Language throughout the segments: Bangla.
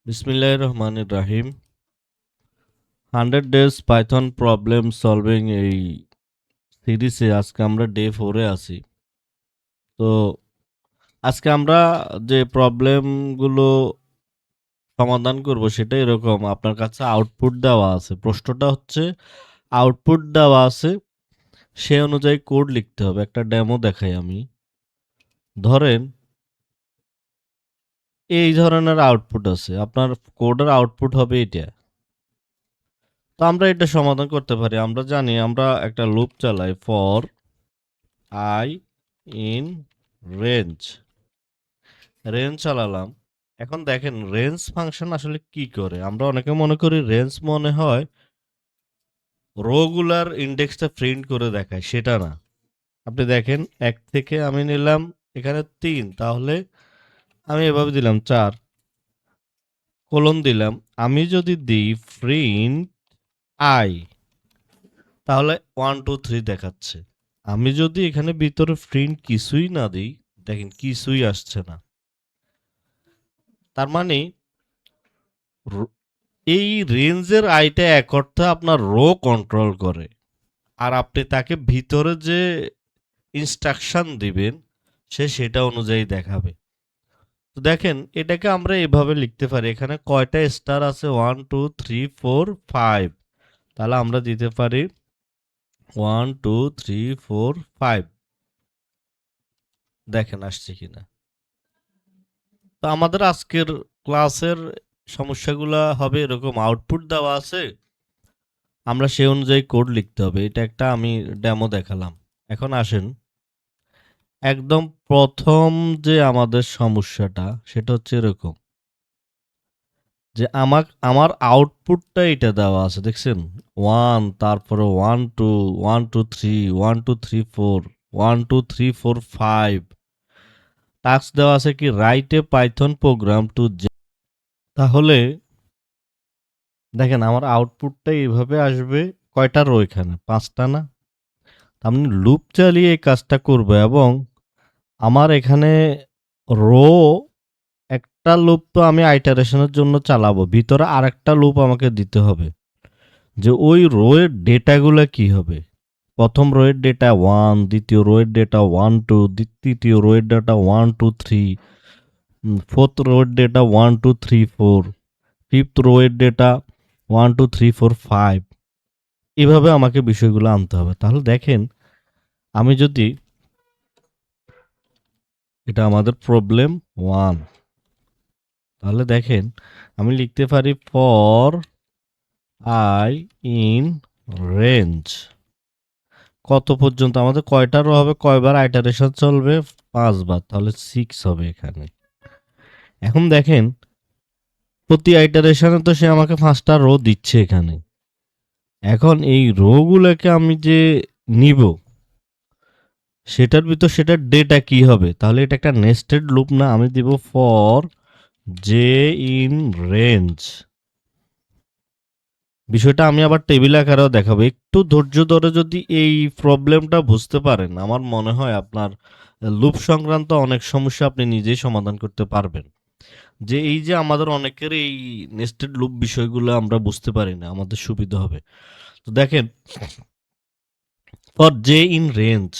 বিসমিল্লাহির রহমানির রাহিম। 100 ডেজ পাইথন প্রবলেম সলভিং এই সিরিজে আজকে আমরা ডে 4-এ আছি। তো আজকে আমরা যে প্রবলেমগুলো সমাধান করব সেটা এরকম। আপনার কাছে আউটপুট দেওয়া আছে, প্রশ্নটা হচ্ছে আউটপুট দেওয়া আছে, সে অনুযায়ী কোড লিখতে হবে। একটা ডেমো দেখাই আমি। ধরেন এই ধরনের আউটপুট আছে, আপনার কোডের আউটপুট হবে এটা। তো আমরা এটা সমাধান করতে পারি। আমরা জানি, আমরা একটা লুপ চালাই, for I in range. Range চালালাম। এখন দেখেন রেঞ্জ ফাংশন আসলে কি করে। আমরা অনেকে মনে করি রেঞ্জ মনে হয় রোগুলার ইন্ডেক্সটা প্রিন্ট করে দেখায়, সেটা না। আপনি দেখেন 1 থেকে আমি নিলাম এখানে 3, তাহলে আমি এভাবে দিলাম 4 কোলন দিলাম। আমি যদি দিই প্রিন্ট আই, তাহলে 1 2 3 দেখাচ্ছে। আমি যদি এখানে ভিতরে প্রিন্ট কিছুই না দিই, দেখেন কিছুই আসছে না। তার মানে এই রেঞ্জের আইটা এক অর্থে আপনার রো কন্ট্রোল করে, আর আপনি তাকে ভিতরে যে ইনস্ট্রাকশন দিবেন সে সেটা অনুযায়ী দেখাবে। তো দেখেন এটাকে আমরা এভাবে লিখতে পারি। এখানে কয়টা স্টার আছে? 1 2 3 4 5। তাহলে আমরা দিতে পারি 1 2 3 4 5। দেখেন আসছে কিনা। তো আমাদের আজকের ক্লাসের সমস্যাগুলো হবে এরকম। আউটপুট দেওয়া আছে, আমরা সে অনুযায়ী কোড লিখতে হবে। এটা একটা আমি ডেমো দেখালাম। এখন আসেন একদম প্রথম যে আমাদের সমস্যাটা, সেটা হচ্ছে এরকম যে আমার আউটপুটটা এটা দেওয়া আছে, দেখছেন 1, তারপরে 1 2 1 2 3 1 2 3 4 1 2 3 4 5। টাস্ক দেওয়া আছে কি write a Python program to. তাহলে দেখেন আমার আউটপুটটা এইভাবে আসবে। কয়টা রো এখানে? 5টা না? আমি লুপ চালিয়ে এই কাজটা করব, এবং আমার এখানে রো একটা লুপ তো আমি আইটারেশনের জন্য চালাবো, ভিতরে আরেকটা লুপ আমাকে দিতে হবে যে ওই রো এর ডেটাগুলো কি হবে। প্রথম রো এর ডেটা 1, দ্বিতীয় রো এর ডেটা 1 2, তৃতীয় রো এর ডেটা 1 2 3, ফোর্থ রো এর ডেটা 1 2 3 4, ফিফথ রো এর ডেটা 1 2 3 4 5। এভাবে আমাকে বিষয়গুলো আনতে হবে। তাহলে দেখেন আমি যদি, এটা আমাদের প্রবলেম 1, তাহলে দেখেন আমি লিখতে পারি ফর আই ইন রেঞ্জ কত পর্যন্ত, আমাদের কয়টা রো হবে, কয়বার আইটারেশন চলবে? 5 বার, তাহলে 6 হবে এখানে। এখন দেখেন প্রতি আইটারেশনে তো সে আমাকে 5টা রো দিচ্ছে এখানে। এখন এই রো গুলোকে আমি যে নিব, সেটার ভিতর সেটার ডেটা কি হবে? তাহলে এটা একটা নেস্টেড লুপ না? আমি দিব ফর জে ইন রেঞ্জ। বিষয়টা আমি আবার টেবিল আকারেও দেখাবো। একটু ধৈর্য ধরে যদি এই প্রবলেমটা বুঝতে পারেন, আমার মনে হয় আপনার লুপ সংক্রান্ত অনেক সমস্যা আপনি নিজেই সমাধান করতে পারবেন। যে এই যে আমাদের অনেকের এই নেস্টেড লুপ বিষয়গুলো আমরা বুঝতে পারি না, আমাদের সুবিধা হবে। তো দেখেন for J in range,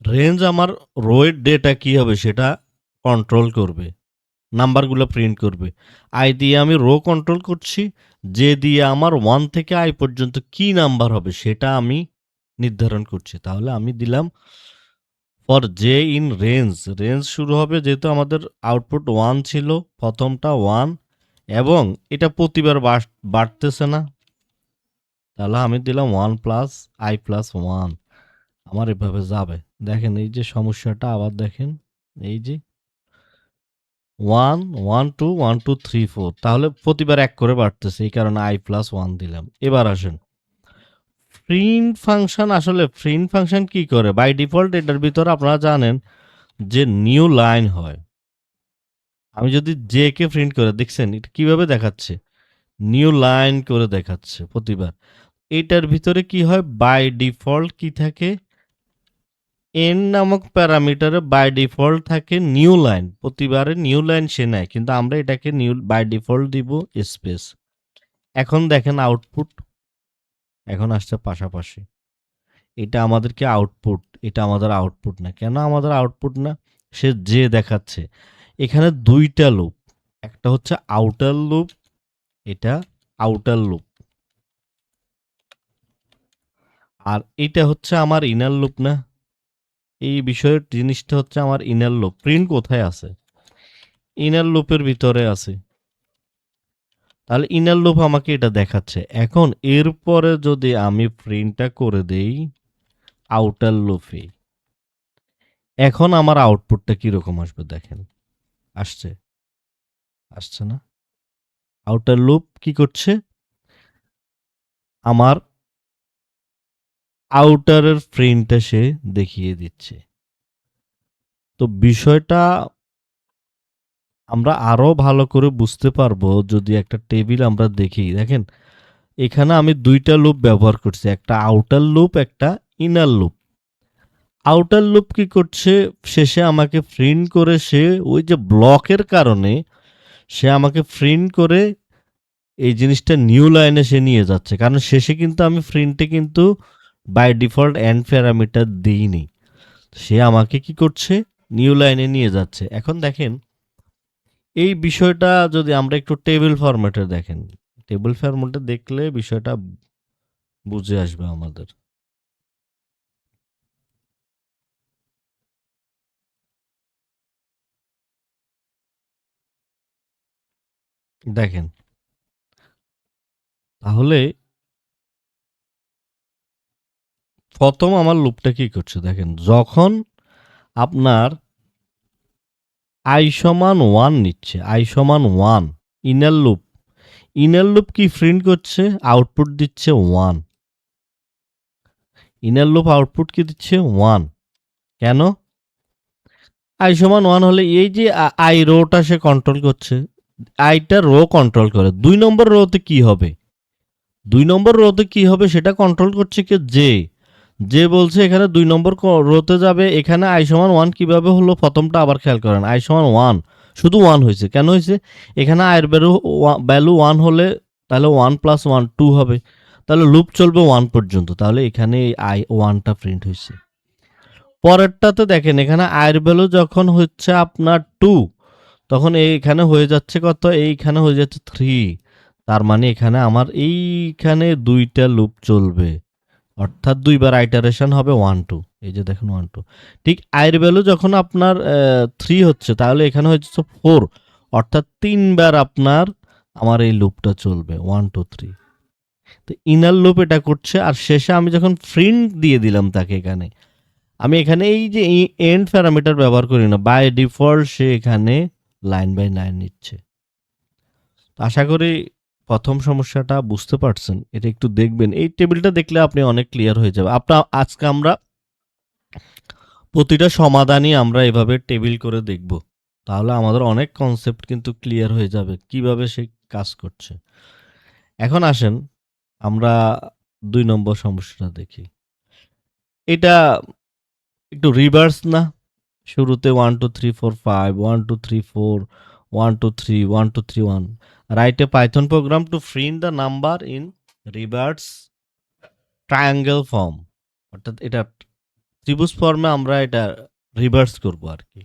range আমার রো এর ডেটা কি হবে সেটা কন্ট্রোল করবে, নাম্বারগুলো প্রিন্ট করবে। আই দিয়ে আমি রো কন্ট্রোল করছি, যে দিয়ে আমার 1 থেকে আই পর্যন্ত কি নাম্বার হবে সেটা আমি নির্ধারণ করছি। তাহলে আমি দিলাম for J in range. Range শুরু হবে, যেহেতু আমাদের আউটপুট 1 ছিল, প্রথমটা 1, এবং এটা প্রতিবার বাড়তেছে না, তাহলে আমি দিলাম 1 প্লাস আই প্লাস 1। আমার এভাবে যাবে। দেখেন এই যে সমস্যাটা, আবার দেখেন এই যে 1 1 2 1 2 3 4, তাহলে প্রতিবার এক করে বাড়তেছে, এই কারণে আই প্লাস 1 দিলাম। এবার আসেন প্রিন্ট ফাংশন। আসলে প্রিন্ট ফাংশন কি করে? বাই ডিফল্ট এটার ভিতরে আপনারা জানেন যে নিউ লাইন হয়। আমি যদি জে কে প্রিন্ট করে, দেখছেন এটা কিভাবে দেখাচ্ছে? নিউ লাইন করে দেখাচ্ছে প্রতিবার। এটার ভিতরে কি হয়? বাই ডিফল্ট কি থাকে? এন নামক প্যারামিটারে বাই ডিফল্ট থাকে নিউ লাইন, প্রতিবারে নিউ লাইন সে নেয়, কিন্তু আমরা এটাকে নিউ বাই ডিফল্ট দিব স্পেস। এখন দেখেন আউটপুট এখন আসছে পাশাপাশি, এটা আমাদের কি আউটপুট, এটা আমাদের আউটপুট না। কেন আমাদের আউটপুট না? সে যে দেখাচ্ছে এখানে দুইটা লুপ, একটা হচ্ছে আউটার লুপ, এটা আউটার লুপ, আর এটা হচ্ছে আমার ইনার লুপ না। এই বিষয়ের জিনিসটা হচ্ছে আমার ইনার লুপ। প্রিন্ট কোথায় আছে? ইনার লুপের ভিতরে আছে। তাহলে ইনার লুপ আমাকে এটা দেখাচ্ছে। এখন এরপরে যদি আমি প্রিন্টটা করে দেই আউটার লুপে, এখন আমার আউটপুটটা কিরকম আসবে দেখেন। আসছে? আসছে না? আউটার লুপ কি করছে? আমার আউটারের প্রিন্টটা সে দেখিয়ে দিচ্ছে। তো বিষয়টা আমরা আরো ভালো করে বুঝতে পারবো যদি একটা টেবিল আমরা দেখি। দেখেন এখানে আমি দুইটা লুপ ব্যবহার করছি, একটা আউটার লুপ, একটা ইনার লুপ। আউটার লুপ কি করছে? শেষে আমাকে প্রিন্ট করে সে ওই যে ব্লকের কারণে সে আমাকে প্রিন্ট করে এই জিনিসটা নিউ লাইনে সে নিয়ে যাচ্ছে, কারণ শেষে কিন্তু আমি প্রিন্টে কিন্তু বাই ডিফল্ট এন্ড প্যারামিটার দিইনি। সে আমাকে কি করছে? নিউ লাইনে নিয়ে যাচ্ছে। এখন দেখেন এই বিষয়টা যদি আমরা একটু টেবিল ফরম্যাটে দেখেন, টেবিল ফরম্যাটে দেখলে বিষয়টা বুঝে আসবে আমাদের। দেখেন তাহলে প্রথম আমার লুপটা কি করছে দেখেন, যখন আপনার আই সমান 1 নিচ্ছে, আই সমান 1, ইনার লুপ, ইনার লুপ কি প্রিন্ট করছে? আউটপুট দিচ্ছে 1। ইনার লুপ আউটপুট কি দিচ্ছে? 1। কেন? আই সমান 1 হলে এই যে আই রোটা সে কন্ট্রোল করছে, আইটা রো কন্ট্রোল করে। 2 নম্বর রোতে কি হবে? 2 নম্বর রোতে কি হবে সেটা কন্ট্রোল করছে কে? যে যে বলছে এখানে 2 নম্বর রোতে যাবে। এখানে আই সমান 1 কিভাবে হলো প্রথমটা আবার খেয়াল করেন। আই সমান 1, শুধু 1 হয়েছে। কেন হয়েছে? এখানে আয়ের ভ্যালু 1 হলে তাহলে 1 প্লাস 1 2 হবে। তাহলে লুপ চলবে 1 পর্যন্ত। তাহলে এখানে এই আই 1টা প্রিন্ট হয়েছে। পরেরটাতে দেখেন এখানে আয়ের ভ্যালু যখন হচ্ছে আপনার 2, তখন এইখানে হয়ে যাচ্ছে কত? এইখানে হয়ে যাচ্ছে 3। তার মানে এখানে আমার এইখানে দুইটা লুপ চলবে, অর্থাৎ দুইবার আইটারেশন হবে 1 2। এই যে দেখুন 1 2। ঠিক আয়ের ভ্যালু যখন আপনার 3 হচ্ছে, তাহলে এখানে হচ্ছে 4, অর্থাৎ তিনবার আপনার আমার এই লুপটা চলবে 1 2 3। তো ইনার লুপ এটা করছে, আর শেষে আমি যখন প্রিন্ট দিয়ে দিলাম তাকে, এখানে আমি এখানে এই যে এন্ড প্যারামিটার ব্যবহার করি না, বাই ডিফল্ট সে এখানে লাইন বাই লাইন নিচ্ছে। আশা করি প্রথম সমস্যাটা বুঝতে পারছেন। এটা একটু দেখবেন, এই টেবিলটা দেখলে আপনি অনেক ক্লিয়ার হয়ে যাবে। আজকে আমরা প্রতিটা সমাধানই আমরা এভাবে টেবিল করে দেখব, তাহলে আমাদের অনেক কনসেপ্ট কিন্তু ক্লিয়ার হয়ে যাবে কিভাবে সে কাজ করছে। এখন আসেন আমরা 2 নম্বর সমস্যাটা দেখি। এটা একটু রিভার্স না? শুরুতে 1 2 3 4 5, 1 2 3 4, 1 2 3, 1 2 3 1। Write a Python program to print the number in reverse triangle form। অর্থাৎ এটা ত্রিভুজ ফর্মে আমরা এটা রিভার্স করব আর কি।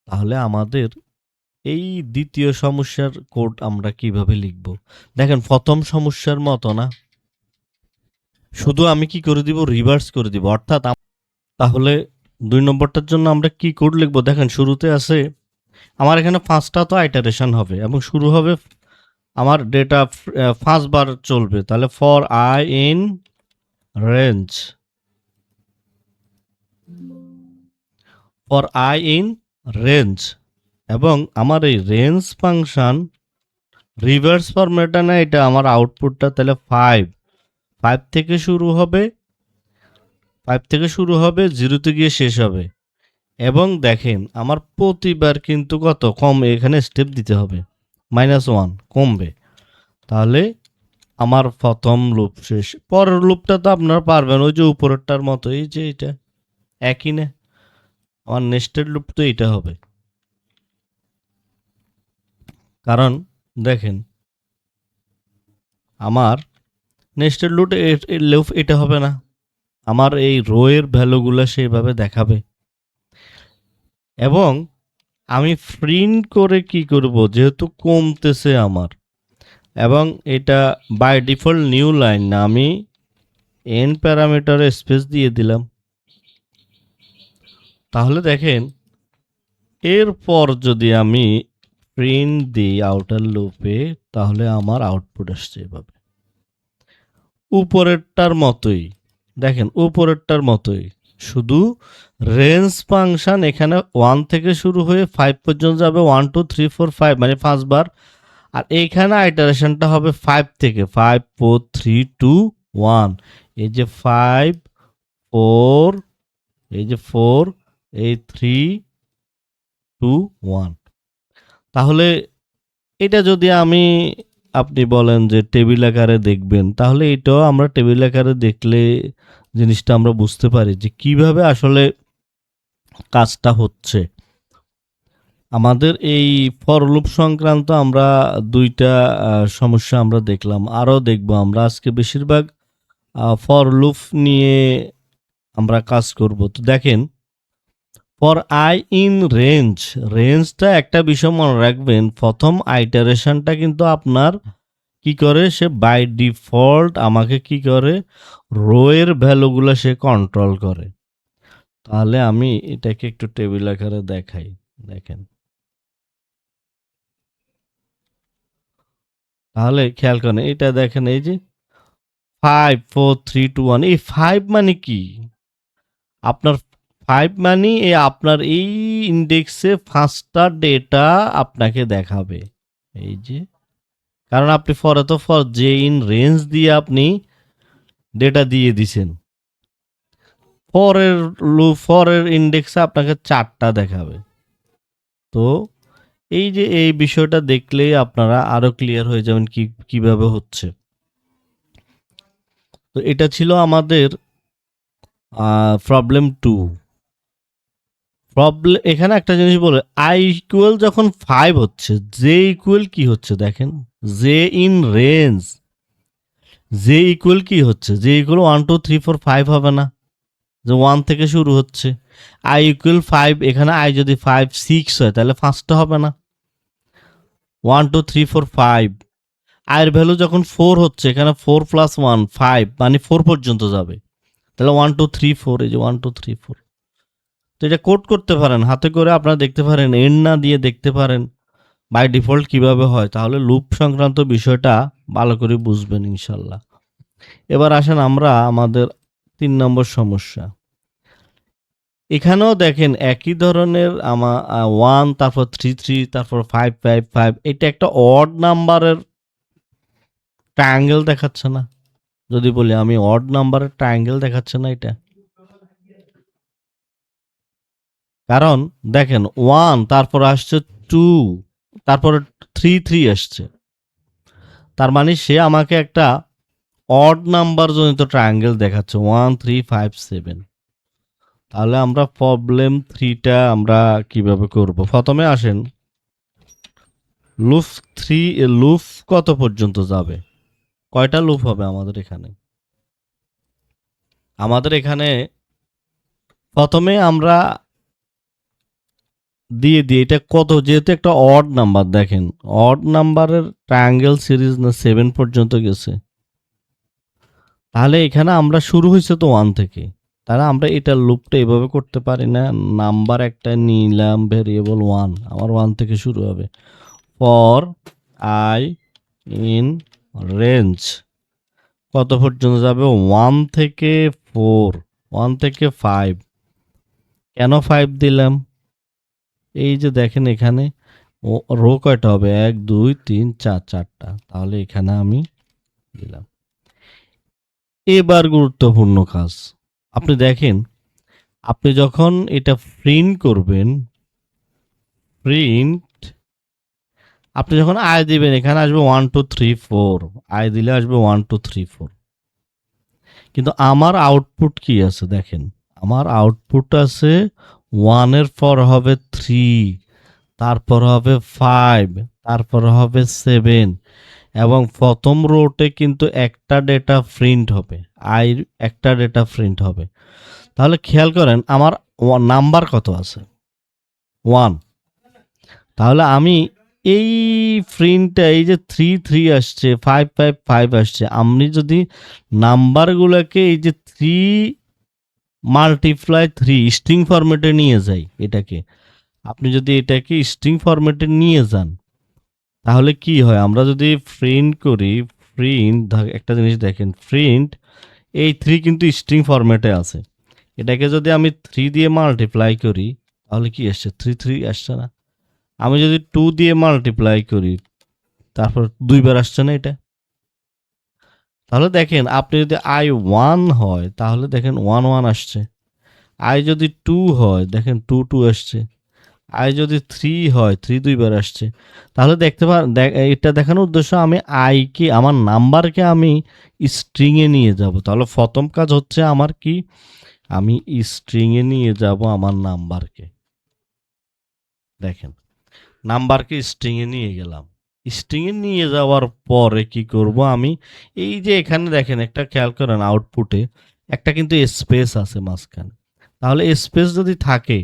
তাহলে আমাদের এই দ্বিতীয় সমস্যার কোড আমরা কিভাবে লিখব? দেখেন প্রথম সমস্যার মতো না, শুধু আমি কি করে দিব? রিভার্স করে দিব। অর্থাৎ তাহলে 2 নম্বরটার জন্য আমরা কি কোড লিখব? দেখেন শুরুতে আছে আমার এখানে 5টা তো আইটারেশন হবে এবং শুরু হবে আমার ডেটা 5 বার চলবে। তাহলে for I in range, for I in range, এবং আমার এই রেঞ্জ ফাংশন রিভার্স ফরম্যাটে না, এটা আমার আউটপুটটা তাহলে 5 থেকে শুরু হবে, 5 থেকে শুরু হবে, 0 গিয়ে শেষ হবে। এবং দেখেন আমার প্রতিবার কিন্তু কত কম, এখানে স্টেপ দিতে হবে, -1 কমবে। তাহলে আমার প্রথম লুপ শেষ। পরের লুপটা তো আপনারা পারবেন ওই যে উপরেরটার মতো, এই যে এটা একই না? আমার নেস্টেড লুপ তো এটা হবে, কারণ দেখেন আমার নেস্টেড লুপ এটা হবে না, আমার এই রো এর ভ্যালুগুলো সেইভাবে দেখাবে। এবং আমি প্রিন্ট করে কি করব, যেহেতু কমতেছে আমার, এবং এটা বাই ডিফল্ট নিউ লাইন না, আমি এন প্যারামিটারে স্পেস দিয়ে দিলাম। তাহলে দেখেন এরপর যদি আমি প্রিন্ট দিই আউটার লুপে, তাহলে আমার আউটপুট আসছে এভাবে উপরেরটার মতোই। দেখেন উপরেরটার মতোই, শুধু রেঞ্জ ফাংশন এখানে 1 থেকে শুরু হয়ে 5 পর্যন্ত যাবে, 1 2 3 4 5 মানে 5 বার। আর এইখানে আইটারেশনটা হবে 5 থেকে 5 4 3 2 1। এই যে 5 4, এই যে 4, এই 3 2 1। তাহলে এটা যদি আপনি বলেন যে টেবিল আকারে দেখবেন, তাহলে এটাও আমরা টেবিল আকারে দেখলে জিনিসটা আমরা বুঝতে পারি যে কিভাবে আসলে কাজটা হচ্ছে। আমাদের এই ফর লুপ সংক্রান্ত আমরা দুইটা সমস্যা আমরা দেখলাম, আরও দেখব আমরা। আজকে বেশিরভাগ ফর লুপ নিয়ে আমরা কাজ করব। তো দেখেন ফর আই ইন রেঞ্জ, রেঞ্জটা একটা বিষয় মনে রাখবেন, প্রথম আইটারেশনটা কিন্তু আপনার কি করে, সে বাই ডিফল্ট আমাকে কি করে, রো এর ভ্যালুগুলো সে কন্ট্রোল করে। তাহলে আমি এটাকে একটু টেবিল আকারে দেখাই। দেখেন, তাহলে খেয়াল করেন, এটা দেখেন এই যে 5 4 3 2 1, এই 5 মানে কি, আপনার 5 মানে আপনার এই ইন্ডেক্সে ফার্স্টটা ডেটা আপনাকে দেখাবে। এই যে, কারণ আপনি ফর যে ইন রেঞ্জ দিয়ে আপনি ডেটা দিয়ে দিছেন, ফরের ইন্ডেক্সে আপনাকে 4টা দেখাবে। তো এই যে এই বিষয়টা দেখলেই আপনারা আরো ক্লিয়ার হয়ে যাবেন কিভাবে হচ্ছে। তো এটা ছিল আমাদের প্রবলেম 2। প্রবলেম এখানে একটা জিনিস বলে, আই ইকুয়াল যখন 5 হচ্ছে, জে ইকুয়াল কি হচ্ছে দেখেন, J in range, J equal কি হচ্ছে, জে ইকুয়াল 1 2 3 4 5 হবে না, যে 1 থেকে শুরু হচ্ছে। আই ইকুয়াল 5, এখানে আই যদি 5 6 হয় তাহলে ফার্স্টটা হবে না, 1 2 3 4 5। আয়ের ভ্যালু যখন 4 হচ্ছে, এখানে 4 প্লাস 1 5 মানে 4 পর্যন্ত যাবে, তাহলে 1 2 3 4, এই যে 1 2 3 4। তো এটা কোড করতে পারেন হাতে করে, আপনারা দেখতে পারেন, এন্ড না দিয়ে দেখতে পারেন বাই ডিফল্ট কিভাবে হয়, তাহলে লুপ সংক্রান্ত বিষয়টা ভালো করে বুঝবেন ইনশাল্লাহ। এবার আসেন আমরা আমাদের 3 নম্বর সমস্যা। এখানেও দেখেন একই ধরনের 1, তারপর 3 3, তারপর 5 5 5, এটা একটা অড নাম্বারের ট্রায়াঙ্গেল দেখাচ্ছে না? যদি বলি আমি অড নাম্বারের ট্রায়াঙ্গেল দেখাচ্ছে না এটা? কারণ দেখেন 1, তারপর আসছে 2, তারপরে 3 3 আসছে, তার মানে সে আমাকে একটা অড নাম্বার জনিত ট্রায়াঙ্গেল দেখাচ্ছে 1 3 5 7। তাহলে আমরা প্রবলেম 3টা আমরা কিভাবে করব? প্রথমে আসেন লুপ 3, লুপ কত পর্যন্ত যাবে, কয়টা লুপ হবে আমাদের এখানে? আমাদের এখানে প্রথমে আমরা দিয়ে দিই এটা কত, যেহেতু একটা অড নাম্বার, দেখেন অড নাম্বারের ট্রায়াঙ্গেল সিরিজ না 7 পর্যন্ত গেছে, তাহলে এখানে আমরা শুরু হয়েছে তো 1 থেকে, তাহলে আমরা এটা লুপটা এভাবে করতে পারি না? নাম্বার একটা নিলাম ভেরিয়েবল 1, আমার 1 থেকে শুরু হবে, ফর আই ইন রেঞ্জ কত পর্যন্ত যাবে, 1 থেকে 4, 1 থেকে 5। কেন 5 দিলাম? এই যে দেখেন এখানে রো কয়টা হবে, 1 2 3 4, 4টা, তাহলে এখানে আমি দিলাম। এবার গুরুত্বপূর্ণ কাজ, আপনি দেখেন, আপনি যখন এটা প্রিন্ট করবেন, প্রিন্ট আপনি যখন আই দিবেন, এখানে আসবে 1 2 3 4, আই দিলে আসবে 1 2 3 4। কিন্তু আমার আউটপুট কি আছে দেখেন, আমার আউটপুট আছে 1 এর পর হবে 3, তারপর হবে 5, তারপর হবে 7 এবং প্রথম রোতে কিন্তু একটা ডেটা প্রিন্ট হবে, আই একটা ডেটা প্রিন্ট হবে। তাহলে খেয়াল করেন আমার নাম্বার কত আছে 1। তাহলে আমি এই প্রিন্টটা এই যে 3 আসছে 5 আসছে, আমি যদি নাম্বারগুলোকে এই যে 3 × 3 স্ট্রিং ফরম্যাটে নিয়ে যাই, এটাকে আপনি যদি এটাকে স্ট্রিং ফরম্যাটে নিয়ে যান তাহলে কি হয়, আমরা যদি প্রিন্ট করি, একটা জিনিস দেখেন, প্রিন্ট এই 3 কিন্তু স্ট্রিং ফরম্যাটে আছে, এটাকে যদি আমি 3 দিয়ে মাল্টিপ্লাই করি তাহলে কি আসছে 3 আসছে না। আমি যদি 2 দিয়ে মাল্টিপ্লাই করি তারপর 2 বার আসছে না এটা। তাহলে দেখেন আপনি যদি i1 হয় তাহলে দেখেন 1 আসছে, i যদি 2 হয় দেখেন 2 আসছে, i যদি 3 হয় 3 2 বার আসছে। তাহলে দেখতে এটা দেখানোর উদ্দেশ্য আমি i কে, আমার নাম্বারকে আমি স্ট্রিং এ নিয়ে যাব। তাহলে প্রথম কাজ হচ্ছে আমার কি, আমি স্ট্রিং এ নিয়ে যাব আমার নাম্বারকে। দেখেন নাম্বারকে স্ট্রিং এ নিয়ে গেলাম, স্ট্রিং এ নিয়ে যাওয়ার পরে কি করব আমি, এই যে এখানে দেখেন একটা খেয়াল করেন আউটপুটে একটা কিন্তু স্পেস আছে মাঝখানে। তাহলে স্পেস যদি থাকে,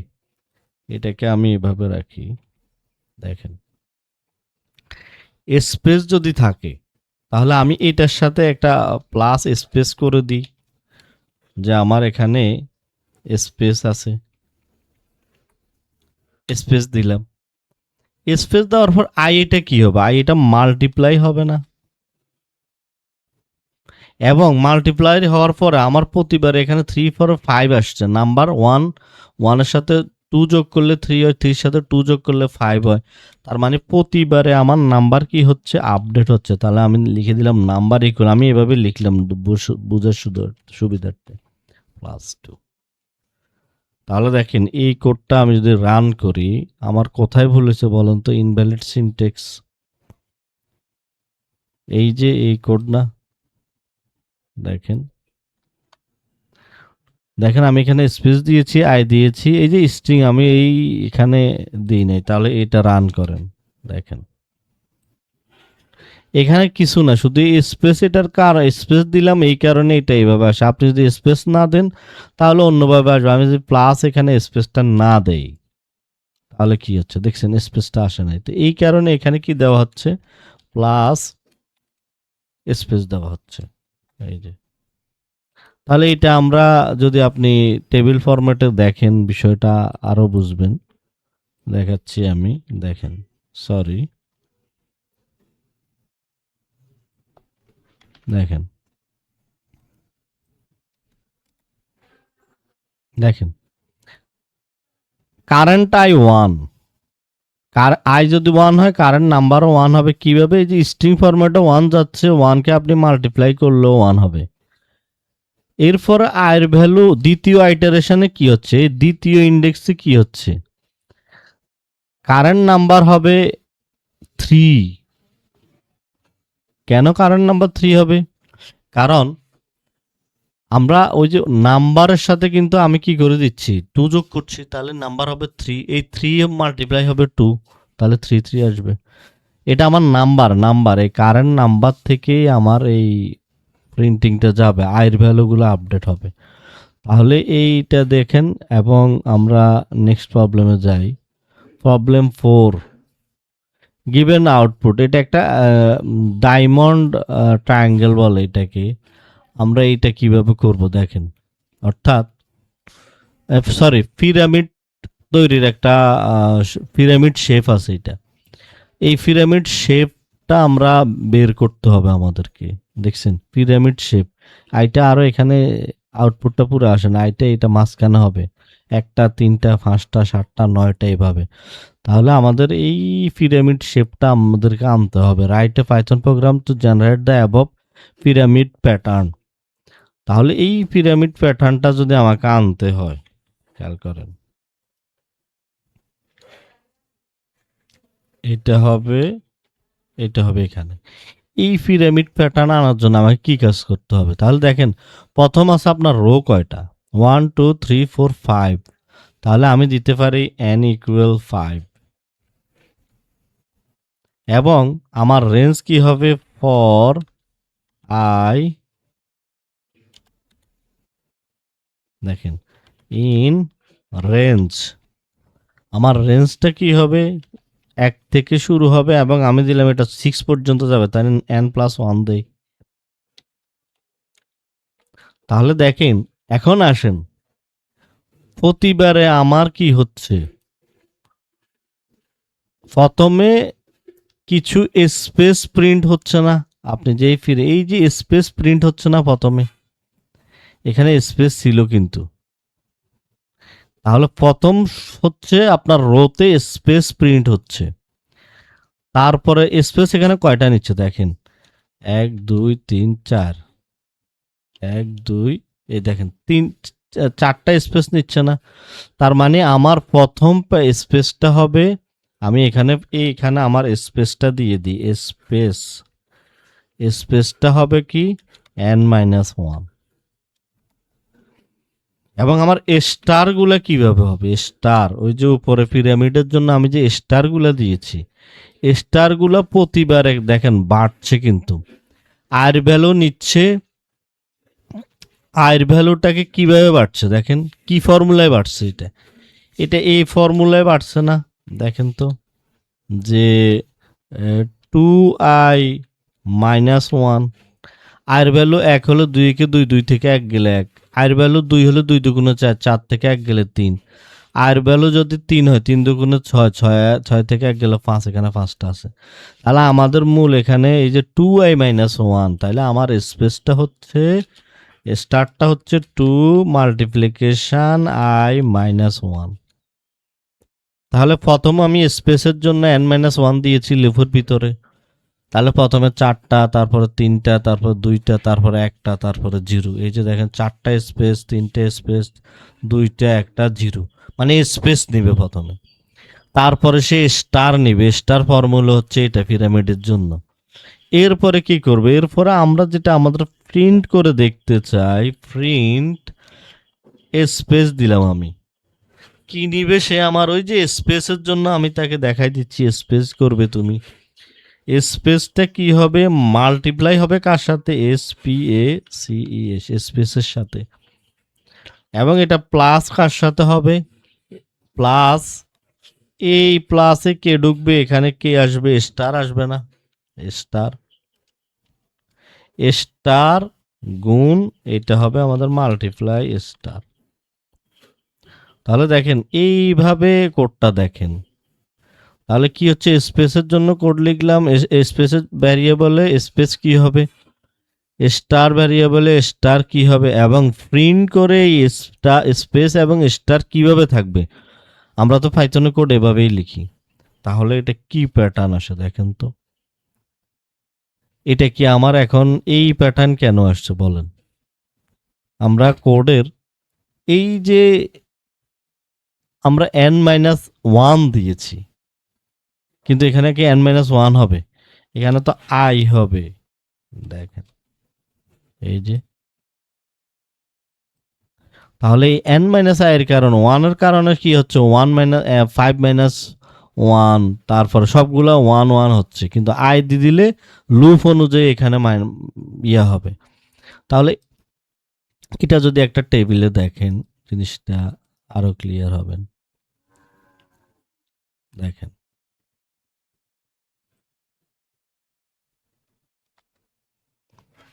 এটাকে আমি এভাবে রাখি, দেখেন স্পেস যদি থাকে তাহলে আমি এটার সাথে একটা প্লাস স্পেস করে দিই, যে আমার এখানে স্পেস আছে, স্পেস দিলাম। স্পেস দেওয়ার পর আই এটা কি হবে, আই এটা মাল্টিপ্লাই হবে না, এবং মাল্টিপ্লাই হওয়ার পরে আমার প্রতিবার এখানে 3 4 5 আসছে, নাম্বার 1 এর সাথে 2 যোগ করলে 3 হয়, 3 এর সাথে 2 যোগ করলে 5 হয়। তার মানে প্রতিবারে আমার নাম্বার কি হচ্ছে, আপডেট হচ্ছে। তাহলে আমি লিখে দিলাম নাম্বার ইকুয়াল, আমি এভাবে লিখলাম বুঝার সুবিধার্থে, +2। তাহলে দেখেন এই কোডটা আমি যদি রান করি, আমার কোথায় ভুল হয়েছে বলেন তো, ইনভ্যালিড সিনট্যাক্স, এই যে এই কোড না, দেখেন দেখেন আমি এখানে স্পেস দিয়েছি, আই দিয়েছি, এই যে স্ট্রিং আমি এই এখানে দিই নাই। তাহলে এটা রান করেন, দেখেন এখানে কিছু না, শুধু স্পেস, এটার স্পেস দিলাম এই কারণে এটা এইভাবে আসে। আপনি যদি স্পেস না দেন তাহলে অন্যভাবে আসবে। আমি যদি প্লাস এখানে স্পেসটা না দেই তাহলে কি হচ্ছে দেখছেন, স্পেসটা আসে নাই। তো এই কারণে এখানে কি দেওয়া হচ্ছে, প্লাস স্পেস দেওয়া হচ্ছে, এই যে। তাহলে এটা আমরা যদি আপনি টেবিল ফরম্যাটে দেখেন বিষয়টা আরো বুঝবেন। দেখাচ্ছি আমি, দেখেন, সরি, দেখেন দেখেন কারেন্ট i1, আই যদি 1 হয় কারেন্ট নাম্বারও 1 হবে। কিভাবে, এই যে স্ট্রিং ফরম্যাটে 1 যাচ্ছে, 1 কে আপনি মাল্টিপ্লাই করলেও 1 হবে। এরপর আয়ের ভ্যালু দ্বিতীয় আইটারেশনে কি হচ্ছে, দ্বিতীয় ইন্ডেক্সে কি হচ্ছে, কারেন্ট নাম্বার হবে 3। কেন কারেন্ট নাম্বার 3 হবে, কারণ আমরা ওই যে নাম্বারের সাথে কিন্তু আমি কি করে দিচ্ছি 2 যোগ করছি, তাহলে নাম্বার হবে 3, এই 3 মাল্টিপ্লাই হবে 2, তাহলে 3 আসবে। এটা আমার নাম্বার এই কারেন্ট নাম্বার থেকেই আমার এই প্রিন্টিংটা যাবে, আয়ের ভ্যালুগুলো আপডেট হবে। তাহলে এইটা দেখেন, এবং আমরা নেক্সট প্রবলেমে যাই। প্রবলেম 4, গিভেন আউটপুট, এটা একটা ডায়মন্ড ট্রায়াঙ্গেল বলে এটাকে। আমরা এইটা কিভাবে করব দেখেন, অর্থাৎ সরি, পিরামিড তৈরির একটা পিরামিড শেপ আছে এটা। এই পিরামিড শেপটা আমরা বের করতে হবে আমাদেরকে, দেখছেন পিরামিড শেপ। আইটা আরো এখানে আউটপুটটা পুরো আসে না, আইটা এটা মাঝখানে হবে, 1টা 3টা 5টা 7টা 9টা এভাবে। তাহলে আমাদের এই পিরামিড শেপটা আমাদেরকে আনতে হবে। Right a Python program to generate the above pyramid pattern. তাহলে এই পিরামিড প্যাটার্নটা যদি আমাকে আনতে হয়, খেয়াল করেন এটা হবে, এটা হবে এখানে। এই পিরামিড প্যাটার্ন আনার জন্য আমাকে কি কাজ করতে হবে, তাহলে দেখেন প্রথম আছে আপনার রো কয়টা, 1 2 3 4 5, তাহলে আমি দিতে পারি n ইকুয়াল 5 এবং আমার রেঞ্জ কি হবে ফর i, দেখেন ইন রেঞ্জ, আমার রেঞ্জটা কি হবে 1 থেকে শুরু হবে এবং আমি দিলাম এটা 6 পর্যন্ত যাবে, তাই n+1 দেই। তাহলে দেখেন এখন আসেন প্রতিবারে আমার কি হচ্ছে, প্রথমে কিছু স্পেস প্রিন্ট হচ্ছে না, আপনি যেই ফিরে এই যে স্পেস প্রিন্ট হচ্ছে না, প্রথমে এখানে স্পেস ছিল কিন্তু, তাহলে প্রথম হচ্ছে আপনার রোতে স্পেস প্রিন্ট হচ্ছে, তারপরে স্পেস এখানে কয়টা নিচ্ছে দেখেন 1 2 3 4, 1 2, এই দেখেন 4টা স্পেস নিচ্ছে না, তার মানে আমার প্রথম স্পেসটা হবে, আমি এখানে আমার স্পেসটা দিয়ে দিই, স্পেসটা হবে কি n-1 এবং আমার স্টার গুলা কিভাবে হবে, স্টার ওই যে উপরে পিরামিডের জন্য আমি যে স্টার গুলা দিয়েছি, স্টার গুলা প্রতিবার দেখেন বাড়ছে, কিন্তু আর ভ্যালু নিচ্ছে, আয়ের ভ্যালুটাকে কিভাবে বাড়ছে দেখেন, কি ফর্মুলায় বাড়ছে, এটা এটা এই ফর্মুলায় বাড়ছে না, দেখেন তো যে 2i-1, আয়ের ভ্যালু 1 হলো 2 কে 2, 2 থেকে 1 গেলে 1, আয়ের ভ্যালু 2 হলো 2 দুগুণে 4, 4 থেকে 1 গেলে 3, আয়ের ভ্যালু যদি 3 হয় 3 দুগুণে 6, 6 থেকে 1 গেলে 5, এখানে 5টা আছে, তাহলে আমাদের মূল এখানে এই যে 2i-1, তাহলে আমার স্পেসটা হচ্ছে, স্টারটা হচ্ছে 2 মাল্টিপ্লিকেশন i-1, তাহলে প্রথম আমি স্পেসের জন্য n-1 দিয়েছি লিফের ভিতরে, তাহলে প্রথমে 4টা, তারপরে 3টা, তারপর 2টা, তারপরে 1টা, তারপরে 0, এই যে দেখেন 4টা স্পেস, 3টে স্পেস, 2টা, 1টা, 0, মানে স্পেস নিবে প্রথমে, তারপরে সে স্টার নিবে, স্টার ফর্মুলা হচ্ছে এটা পিরামিডের জন্য। এরপরে কি করবে, এরপরে আমরা যেটা আমাদের প্রিন্ট করে দেখতে চাই, প্রিন্ট স্পেস দিলাম আমি, কি নিবে সে আমার ওই যে স্পেসের জন্য আমি তাকে দেখাই দিচ্ছি স্পেস করবে তুমি, স্পেসটা কি হবে মাল্টিপ্লাই হবে কার সাথে, SPACES, স্পেসের সাথে, এবং এটা প্লাস কার সাথে হবে, প্লাস এই প্লাসে কে ঢুকবে, এখানে কে আসবে, স্টার আসবে না, স্টার, স্টার গুণ এটা হবে আমাদের মাল্টিপ্লাই স্টার। তাহলে দেখেন এইভাবে কোডটা দেখেন, তাহলে কি হচ্ছে, স্পেসের জন্য কোড লিখলাম, স্পেসের ভ্যারিয়েবলে স্পেস কি হবে, স্টার ভ্যারিয়েবলে স্টার কি হবে, এবং প্রিন্ট করে স্পেস এবং স্টার কিভাবে থাকবে, আমরা তো পাইথনে কোড এভাবেই লিখি, তাহলে এটা কি প্যাটার্ন আসে দেখেন তো, এটা কি আমার এখন এই প্যাটার্ন কেন আসছে বলেন, আমরা কোডের এই যে আমরা n-1 দিয়েছি, কিন্তু এখানে কি n-1 হবে, এখানে তো i হবে, দেখেন এই যে, তাহলে এই n-i এর কারণ 1 এর কারণে কি হচ্ছে 5-1, তারপরে সবগুলা 1 1 হচ্ছে, কিন্তু i দিয়ে দিলে লুপ অনুযায়ী এখানে ইয়া হবে, তাহলে এটা যদি একটা টেবিলে দেখেন জিনিসটা আরো ক্লিয়ার হবেন, দেখেন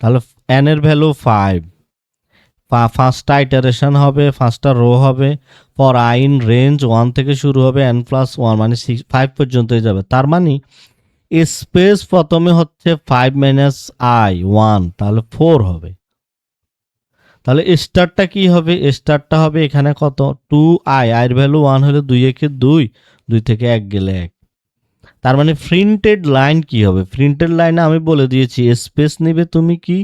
তাহলে n এর ভ্যালু 5, ফার্স্টটা ইটারেশন হবে, ফার্স্টটা রো হবে, ফর আই ইন রেঞ্জ 1 থেকে শুরু হবে, n+1 মানে 5 পর্যন্তই যাবে, তার মানে স্পেস প্রথমে হচ্ছে 5-i-1, তাহলে 4 হবে, তাহলে স্টারটা কি হবে, স্টারটা হবে এখানে কত 2i, এর ভ্যালু 1 হলে 2 একে 2, 2 থেকে 1 গেলে 1, তার মানে প্রিন্টেড লাইন কি হবে, প্রিন্টেড লাইনে আমি বলে দিয়েছি স্পেস নিবে, তুমি কি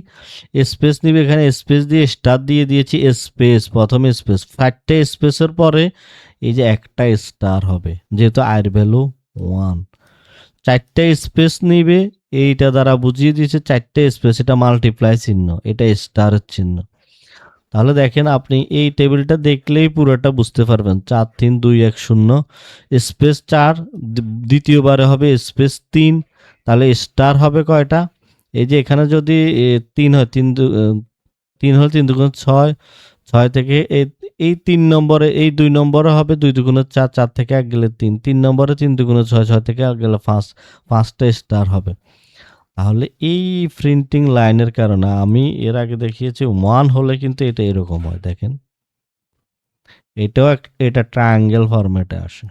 স্পেস নিবে, এখানে স্পেস দিয়ে স্টার দিয়ে দিয়েছি, স্পেস প্রথমে স্পেস 4টে স্পেসের পরে এই যে একটা স্টার হবে, যেহেতু আয়ের ভ্যালু 1, 4টে স্পেস নিবে, এইটা দ্বারা বুঝিয়ে দিয়েছে 4টে স্পেস, এটা মাল্টিপ্লাই চিহ্ন, এটা স্টারের চিহ্ন, তাহলে দেখেন আপনি এই টেবিলটা দেখলেই পুরোটা বুঝতে পারবেন। 4 3 2 1 0 স্পেস 4, দ্বিতীয়বারে হবে স্পেস 3, তাহলে স্টার হবে কয়টা? এই যে এখানে যদি 3 হয়, 3 হলে 3 দুগুণ 6, 6 থেকে এই 3 নম্বরে, এই 2 নম্বরে হবে 2 দুগুণে 4, 4 থেকে 1 গেলে 3, 3 নম্বরে 3 দুগুণে 6, 6 থেকে 1 গেলে 5, 5টা স্টার হবে। তাহলে এই প্রিন্টিং লাইনের কারণে আমি এর আগে দেখিয়েছি 1 হলে কিন্তু এটা এরকম হয়। দেখেন এটা ট্রায়াঙ্গেল ফরম্যাটে আসে,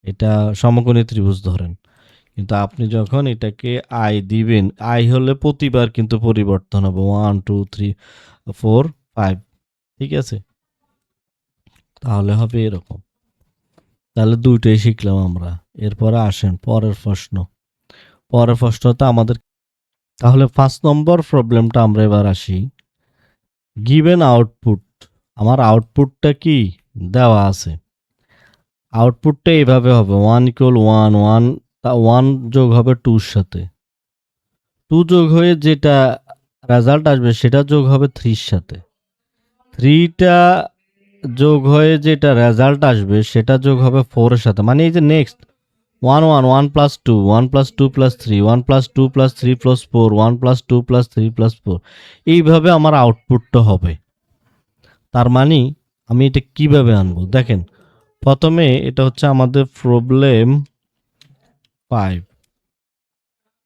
এটা সমকোণী ত্রিভুজ ধরেন। কিন্তু আপনি যখন এটাকে আই দিবেন, আই হলে প্রতিবার কিন্তু পরিবর্তন হবে 1 2 3 4 5, ঠিক আছে? তাহলে হবে এরকম। তাহলে দুইটাই শিখলাম আমরা। এরপরে আসেন পরের প্রশ্ন। পরের প্রশ্নটা আমাদের, তাহলে 5 নম্বর প্রবলেমটা আমরা এবার আসি। গিভেন আউটপুট, আমার আউটপুটটা কি দেওয়া আছে। আউটপুটটা এইভাবে হবে 1 = 1 1, 1 যোগ হবে 2 এর সাথে, 2 যোগ হয়ে যেটা রেজাল্ট আসবে সেটা যোগ হবে 3 এর সাথে, 3টা যোগ হয়ে যেটা রেজাল্ট আসবে সেটা যোগ হবে 4 এর সাথে। মানে এই যে নেক্সট 1 1 1 + 2 1 + 2 + 3 1 + 2 + 3 + 4 1 + 2 + 3 + 4, এইভাবে আমার আউটপুটটা হবে। তার মানে আমি এটা কিভাবে আনবো দেখেন। প্রথমে এটা হচ্ছে আমাদের প্রবলেম 5।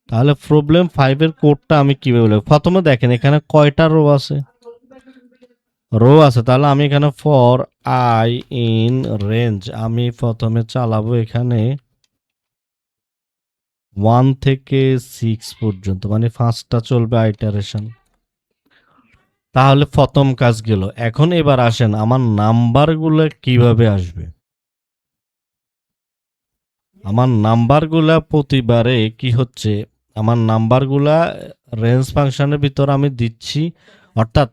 তাহলে প্রবলেম 5 এর কোডটা আমি কিভাবে লিখব? প্রথমে দেখেন এখানে কয়টা রো আছে? রো আছে। তাহলে আমি এখানে ফর আই ইন রেঞ্জ আমি প্রথমে চালাবো এখানে 1 থেকে 6 পর্যন্ত, মানে 5টা চলবে আইটারেশন। তাহলে প্রথম কাজ গেল। এখন এবার আসেন আমার নাম্বারগুলো কিভাবে আসবে। আমার নাম্বারগুলা প্রতিবারে কি হচ্ছে, আমার নাম্বারগুলা রেঞ্জ ফাংশনের ভিতর আমি দিচ্ছি, অর্থাৎ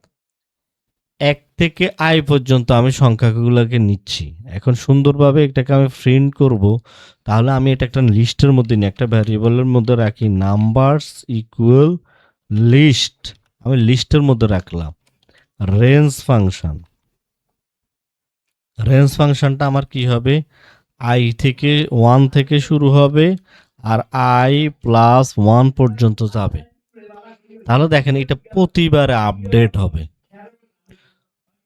1 থেকে i পর্যন্ত আমি সংখ্যাগুলোকে নিচ্ছি। এখন সুন্দরভাবে এটাকে আমি প্রিন্ট করব। তাহলে আমি এটা একটা লিস্টের মধ্যে নিই, একটা ভ্যারিয়েবলের মধ্যে রাখি নাম্বারস ইকুয়াল লিস্ট, আমি লিস্টের মধ্যে রাখলাম রেঞ্জ ফাংশন। রেঞ্জ ফাংশনটা আমার কি হবে, i থেকে 1 থেকে শুরু হবে আর i + 1 পর্যন্ত যাবে। তাহলে দেখেন এটা প্রতিবারে আপডেট হবে,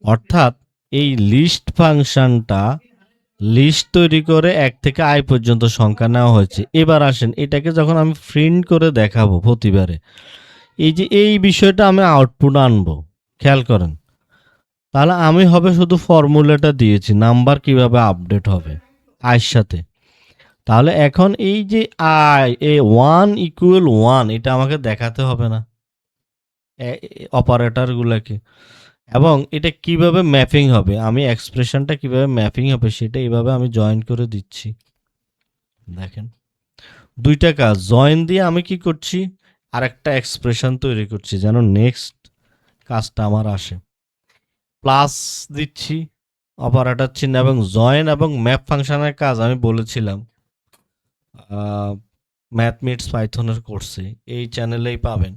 অর্থাৎ এই লিস্ট ফাংশনটা লিস্ট তৈরি করে 1 থেকে i পর্যন্ত সংখ্যা নেওয়া হয়েছে। এবার আসেন এটাকে যখন আমি প্রিন্ট করে দেখাবো প্রতিবারে, এই যে এই বিষয়টা আমি আউটপুট আনবো, খেয়াল করেন। তাহলে আমি হবে শুধু ফর্মুলাটা দিয়েছি নাম্বার কিভাবে আপডেট হবে আইয়ের সাথে। তাহলে এখন এই যে আই 1 = 1 এটা আমাকে দেখাতে হবে না অপারেটরগুলোকে, এবং এটা কিভাবে ম্যাপিং হবে, আমি এক্সপ্রেশনটা কিভাবে ম্যাপিং হবে সেটা এইভাবে আমি জয়েন করে দিচ্ছি। দেখেন দুইটা কাজ, জয়েন দিয়ে আমি কি করছি, আর একটা এক্সপ্রেশন তৈরি করছি যেন নেক্সট কাজটা আমার আসে। প্লাস দিচ্ছি অপারেটর চিহ্ন, এবং জয়েন এবং ম্যাপ ফাংশনের কাজ আমি বলেছিলাম ম্যাথ মিটস পাইথনের কোর্সে, এই চ্যানেলেই পাবেন।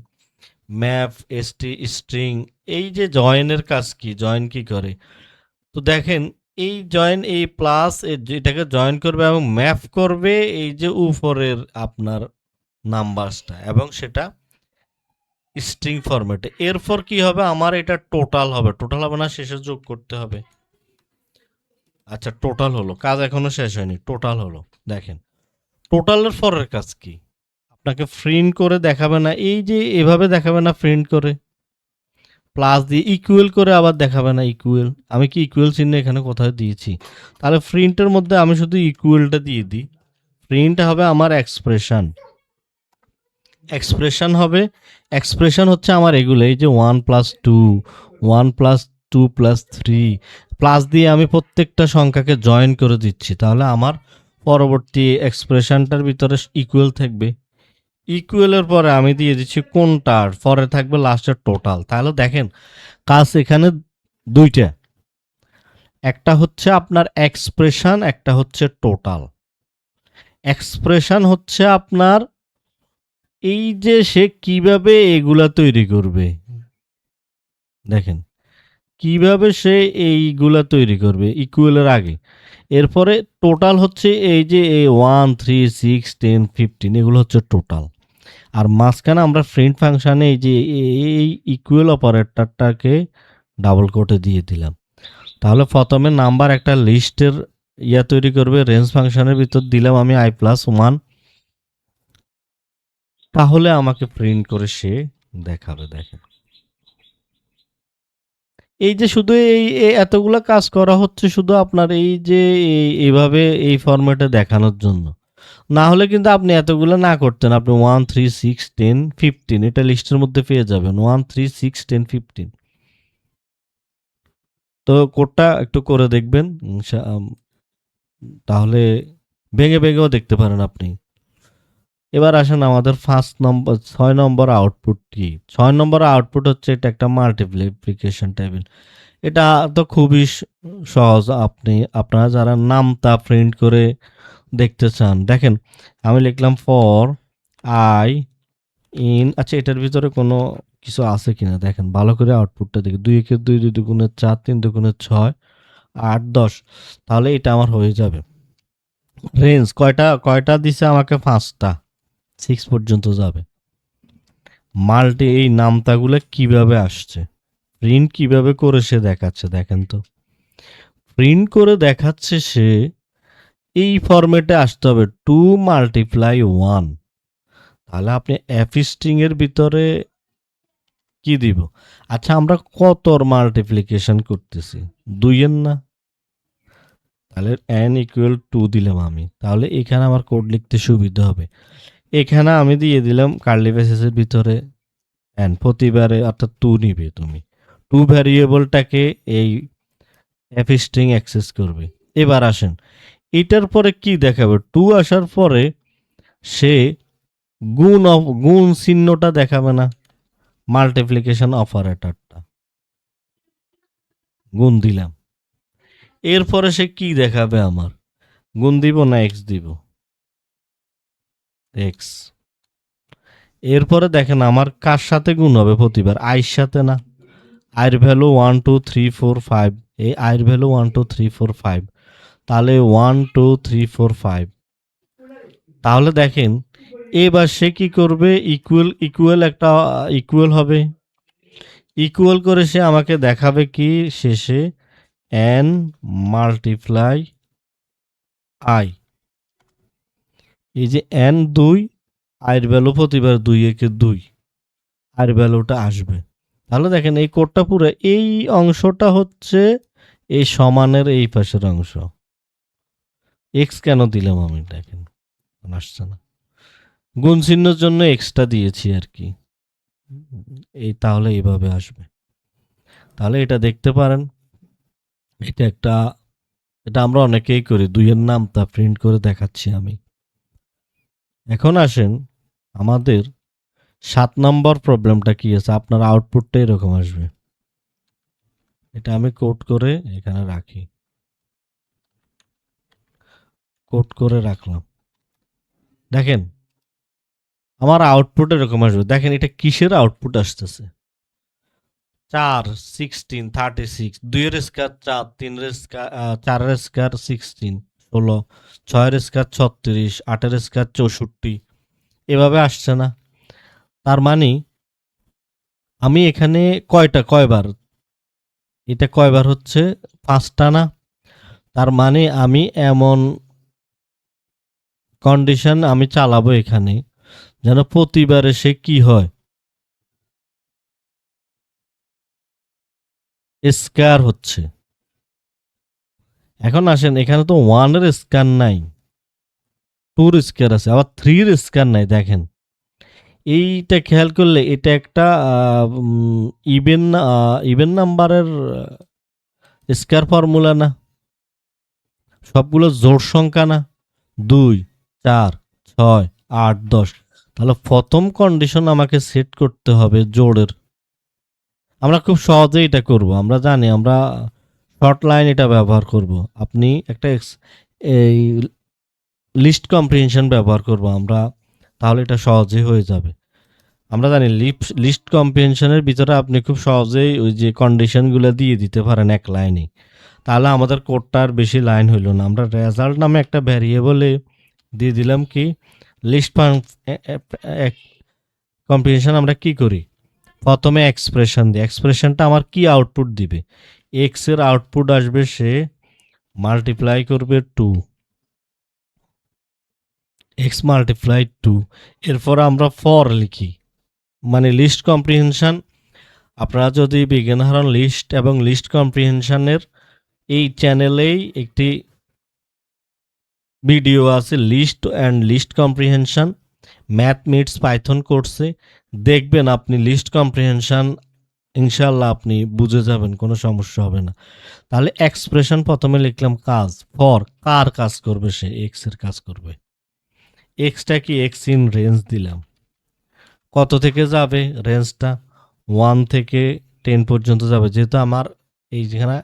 ম্যাপ স্ট্রিং, এই যে জয়েনের কাজ কি, জয়েন কি করে, তো দেখেন এই জয়েন এই প্লাস এটাকে জয়েন করবে এবং ম্যাপ করবে এই যে উপরের আপনার নাম্বারসটা, এবং সেটা স্ট্রিং ফরম্যাটে। এরপর কি হবে, আমার এটা টোটাল হবে, টোটাল হবে না শেষে যোগ করতে হবে। আচ্ছা টোটাল হলো, কাজ এখনো শেষ হয়নি, টোটাল হলো। দেখেন টোটালের পরের কাজ কি, আপনাকে প্রিন্ট করে দেখাবে না, এই যে এভাবে দেখাবে না প্রিন্ট করে, প্লাস দিয়ে ইকুয়াল করে আবার দেখাবে না ইকুয়াল, আমি কি ইকুয়াল চিহ্ন এখানে কোথায় দিয়েছি, তাহলে প্রিন্টের মধ্যে আমি শুধু ইকুয়ালটা দিয়ে দিই, প্রিন্ট হবে আমার এক্সপ্রেশন। এক্সপ্রেশন হবে, এক্সপ্রেশন হচ্ছে আমার এগুলো, এই যে 1 + 2 1 + 2 + 3 প্লাস দিয়ে আমি প্রত্যেকটা সংখ্যাকে জয়েন করে দিচ্ছি। তাহলে আমার পরবর্তী এক্সপ্রেশনটার ভিতরে ইকুয়াল থাকবে, ইকুয়ালের পরে আমি দিয়ে দিচ্ছি কোনটার পরে থাকবে লাস্টের টোটাল। তাহলে দেখেন কাজ এখানে দুইটা, একটা হচ্ছে আপনার এক্সপ্রেশন, একটা হচ্ছে টোটাল। এক্সপ্রেশন হচ্ছে আপনার এই যে সে কিভাবে এগুলা তৈরি করবে, দেখেন কিভাবে সে এইগুলা তৈরি করবে ইকুয়ালের আগে। এরপরে টোটাল হচ্ছে এই যে এই 1, 3, 6, 10, 15 এগুলো হচ্ছে টোটাল। আর মাঝখানে আমরা প্রিন্ট ফাংশনে এই যে এই ইকুয়াল অপারেটরটাকে ডাবল কোটে দিয়ে দিলাম। তাহলে প্রথমে নাম্বার একটা লিস্টের তৈরি করবে, রেঞ্জ ফাংশনের ভিতর দিলাম আমি i+1, তাহলে আমাকে প্রিন্ট করে সে দেখাবে। দেখেন এই যে শুধু এই এতগুলো কাজ করা হচ্ছে শুধু আপনার এই যে এইভাবে এই ফরম্যাটে দেখানোর জন্য। না হলে কিন্তু আপনি এতগুলো না করতেন, আপনি 1, 3, 6, 10, 15 এটা লিস্টের মধ্যে পেয়ে যাবেন 1, 3, 6, 10, 15। তো কোডটা একটু করে দেখবেন, তাহলে ভেঙে ভেঙেও দেখতে পারেন আপনি। এবার আসেন আমাদের 6 নম্বর আউটপুট কি। 6 নম্বর আউটপুট হচ্ছে এটা একটা মাল্টিপ্লিকেশন টেবিল। এটা তো খুবই সহজ। আপনারা যারা নামতা প্রিন্ট করে দেখতে চান, দেখেন আমি লিখলাম ফর আই ইন, আচ্ছা এটার ভিতরে কোনো কিছু আছে কিনা দেখেন ভালো করে আউটপুটটা দেখি। 2 একে 2, 2 দুগুণে 4, 3 দুগুণে 6, 8, 10, তাহলে এটা আমার হয়ে যাবে। রেঞ্জ কয়টা দিছে আমাকে? 5টা, 6 পর্যন্ত যাবে। মাল্টি এই নামতাগুলো কিভাবে আসছে, প্রিন্ট কিভাবে করে সে দেখাচ্ছে দেখেন তো। প্রিন্ট করে দেখাচ্ছে সে এই ফরম্যাটে আসতে হবে 2 × 1। তাহলে আপনি এফ স্ট্রিং এর ভিতরে কি দিব? আচ্ছা আমরা কতর মাল্টিপ্লিকেশন করতেছি? 2 এর না? তাহলে n = 2 দিলাম আমি। তাহলে এখানে আমার কোড লিখতে সুবিধা হবে। এখানে আমি দিয়ে দিলাম কার্লি ব্রেসেসের ভিতরে n, প্রতিবারে অর্থাৎ 2 নিবে তুমি। 2 ভ্যারিয়েবলটাকে এই এফ স্ট্রিং অ্যাক্সেস করবে। এবার আসেন এটার পরে কি দেখাবে? 2 আসার পরে সে গুণ চিহ্নটা দেখাবে না? মাল্টিপ্লিকেশন অপারেটরটা গুণ দিলাম। এরপরে সে কি দেখাবে আমার? গুণ দিব না এক্স দিব? এক্স। এরপরে দেখেন আমার কার সাথে গুণ হবে প্রতিবার? আইর সাথে না? আইর ভ্যালু 1, 2, 3, 4, 5। এই আইর ভ্যালু 1, 2, 3, 4, 5। তাহলে 1, 2, 3, 4, 5। তাহলে দেখেন এবার সে কি করবে? ইকুয়াল একটা ইকুয়াল হবে। ইকুয়াল করে সে আমাকে দেখাবে কি শেষে? n × i। এই যে n 2, আইয়ের ভ্যালু প্রতিবার 2 একে 2, আইয়ের ভ্যালুটা আসবে। তাহলে দেখেন এই কোডটা পুরো এই অংশটা হচ্ছে এই সমানের এই পাশের অংশ। এক্স কেন দিলাম আমি? দেখেন আসছে না, গুণ চিহ্নের জন্য এক্সটা দিয়েছি আর কি। এই তাহলে এইভাবে আসবে। তাহলে এটা দেখতে পারেন, এটা আমরা অনেকেই করি। 2 এর নামতা প্রিন্ট করে দেখাচ্ছি আমি। এখন আসেন আমাদের 7 নম্বর প্রবলেমটা কি আছে। আপনার আউটপুটটা এরকম আসবে। এটা আমি কোড করে এখানে রাখি, কোড করে রাখলাম। দেখেন আমার আউটপুট এরকম আসবে। দেখেন এটা কিসের আউটপুট আসতেছে? 4, 16, 36, 2 এর স্কয়ার 4, 3 এর স্কয়ার 4 এর স্কয়ার 16, 16, 6 এর স্কয়ার 36, 8 এর স্কয়ার 64, এভাবে আসছে না? তার মানে আমি এখানে কয়বার, এটা কয়বার হচ্ছে? 5টা না? তার মানে আমি এমন কন্ডিশন আমি চালাবো এখানে যেন প্রতিবারে সে কি হয়? স্কয়ার হচ্ছে। এখন আসেন এখানে তো 1 এর স্কয়ার নাই, 2 এর স্কয়ার আছে, আবার 3 এর স্কয়ার নাই। দেখেন এইটা খেয়াল করলে এটা একটা ইভেন নাম্বারের স্কয়ার ফর্মুলা না? সবগুলো জোড় সংখ্যা না? 2, 4, 6, 8, 10। তাহলে প্রথম কন্ডিশন আমাকে সেট করতে হবে জোড়ের। আমরা খুব সহজেই এটা করব। আমরা জানি, আমরা শর্ট লাইন এটা ব্যবহার করব। আপনি একটা এই লিস্ট কম্প্রিহেনশন ব্যবহার করব আমরা, তাহলে এটা সহজেই হয়ে যাবে। আমরা জানি লিস্ট কম্প্রিহেনশনের ভিতরে আপনি খুব সহজেই ওই যে কন্ডিশনগুলো দিয়ে দিতে পারেন এক লাইনে, তাহলে আমাদের কোডটা আর বেশি লাইন হইল না। আমরা রেজাল্ট নামে একটা ভ্যারিয়েবলে দিয়ে দিলাম কি লিস্ট কম্প্রিহেনশন। আমরা কি করি, প্রথমে এক্সপ্রেশন দিই, এক্সপ্রেশনটা আমার কি আউটপুট দিবে, এক্স এর আউটপুট আসবে সে মাল্টিপ্লাই করবে 2, এক্স মাল্টিপ্লাই 2। এরপর আমরা ফর লিখি, মানে লিস্ট কম্প্রিহেনশন। আপনারা যদি বিজ্ঞান লিস্ট এবং লিস্ট কম্প্রিহেনশনের এই চ্যানেলেই একটি ভিডিও আছে, list and list comprehension math meets Python কোর্সে দেখবেন, আপনি লিস্ট কম্প্রিহেনশন ইনশাল্লাহ আপনি বুঝে যাবেন, কোনো সমস্যা হবে না। তাহলে এক্সপ্রেশন প্রথমে লিখলাম কাজ, ফর কার কাজ করবে, সে এক্স এর কাজ করবে। এক্সটা কি এক্স ইন রেঞ্জ দিলাম, কত থেকে যাবে রেঞ্জটা 1 থেকে 10 পর্যন্ত যাবে, যেহেতু আমার এই যেখানে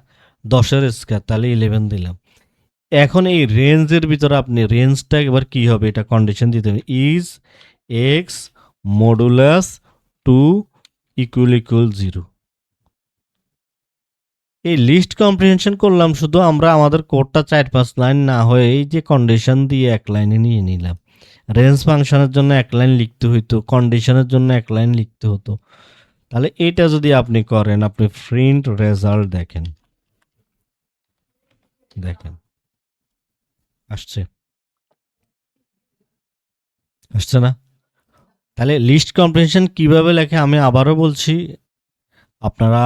10-এর স্কয়ার তাহলে 11 দিলাম। এখন এই রেঞ্জের ভিতরে আপনি রেঞ্জটা এবার কি হবে এটা কন্ডিশন দিতে হবে, ইজ এক্স মডুলাস 2 ইকুয়াল 0। এই লিস্ট কম্প্রিহেনশন করলাম শুধু, আমরা আমাদের কোডটা 4-5 লাইন না হয়ে এই যে কন্ডিশন দিয়ে এক লাইনে নিয়ে নিলাম। রেঞ্জ ফাংশনের জন্য এক লাইন লিখতে হইতো, কন্ডিশনের জন্য এক লাইন লিখতে হতো। তাহলে এটা যদি আপনি করেন, আপনি প্রিন্ট রেজাল্ট দেখেন, দেখেন আসছে, আসছে না? তাহলে লিস্ট কম্প্রিহেনশন কিভাবে লেখে আমি আবারও বলছি, আপনারা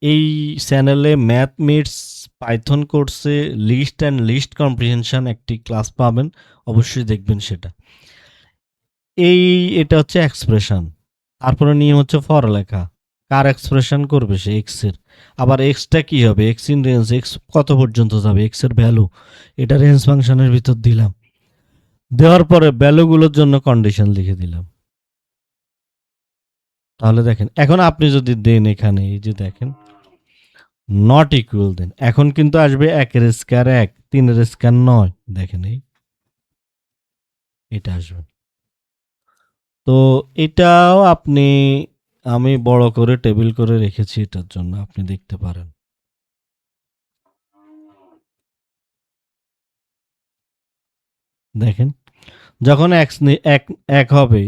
এই চ্যানেলে ম্যাথ মিটস পাইথন কোর্সে লিস্ট অ্যান্ড লিস্ট কম্প্রিহেনশন একটি ক্লাস পাবেন, অবশ্যই দেখবেন সেটা। এটা হচ্ছে এক্সপ্রেশন, তারপরে নিয়ম হচ্ছে ফর লেখা, কার এক্সপ্রেশন করবে সে এক্স এর। আবার এক্সটা কি হবে, এক্স ইন রেঞ্জ, এক্স কত পর্যন্ত যাবে, এক্স এর ভ্যালু, এটা রেঞ্জ ফাংশনের ভিতর দিলাম। দেওয়ার পরে ভ্যালুগুলোর জন্য কন্ডিশন লিখে দিলাম। তাহলে দেখেন এখন আপনি যদি দেন এখানে, এই যে দেখেন নট ইকুয়াল দেন, এখন কিন্তু আসবে 1-এর স্কয়ার 1, 3-এর স্কয়ার 9, দেখেন এটা আসবে। তো এটাও আপনি, আমি বড় করে টেবিল করে রেখেছি এটার জন্য, আপনি দেখতে পারেন। দেখেন যখন এক হবে,